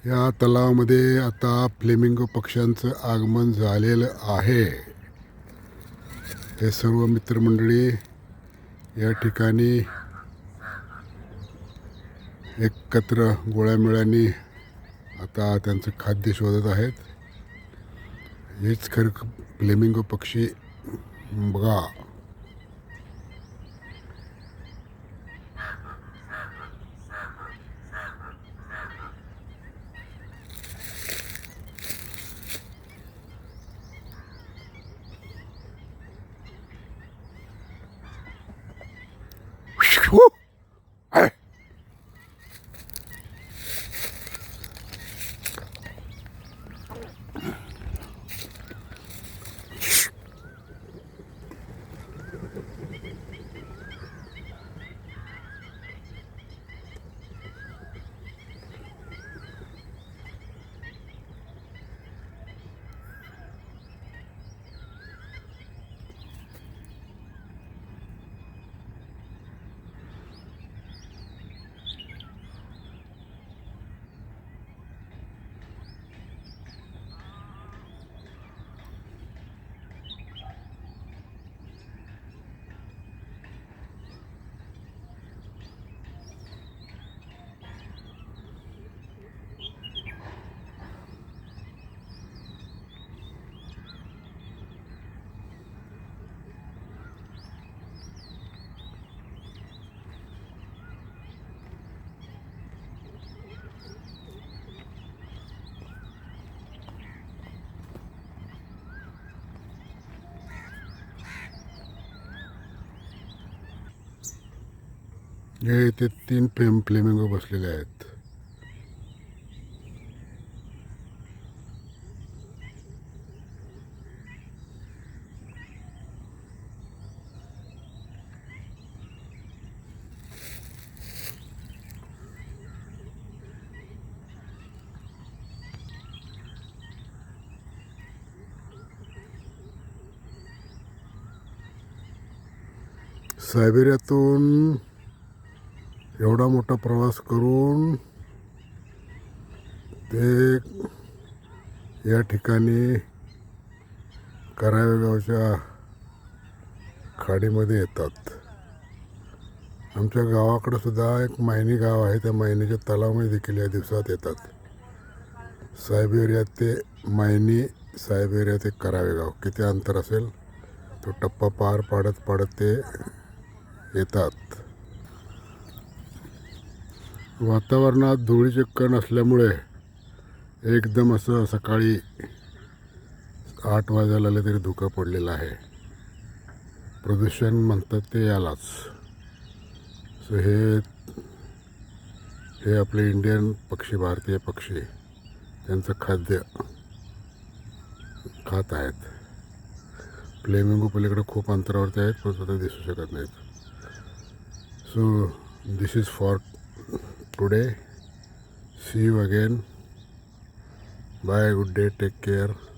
या तलावामध्ये आता फ्लेमिंगो पक्ष्यांचं आगमन झालेलं आहे. हे सर्व मित्रमंडळी या ठिकाणी एकत्र गोळ्यामेळ्याने आता त्यांचं खाद्य शोधत आहेत. हेच खरं फ्लेमिंगो पक्षी बघा. हे इथे 3 फ्लेमिंगो बसलेले आहेत. सायबेरियातून एवढा मोठा प्रवास करून ते या ठिकाणी करावे गावच्या खाडीमध्ये येतात. आमच्या गावाकडं सुद्धा एक मैनी गाव आहे. त्या मैनीच्या तलावामध्ये देखील या दिवसात येतात. सायबेरिया ते मैनी, सायबेरिया ते करावे गाव किती अंतर असेल तो टप्पा पार पाडत ते येतात. वातावरणात धुळीचे कण असल्यामुळे एकदम असं सकाळी 8 वाजायला आले तरी धुकं पडलेलं आहे. प्रदूषण म्हणतात ते यालाच. सो हे आपले इंडियन पक्षी, भारतीय पक्षी त्यांचं खाद्य खात आहेत. फ्लेमिंगो पलीकडे खूप अंतरावरती आहेत पण ते दिसू शकत नाहीत. So this is for today. See you again. Bye. Good day. Take care.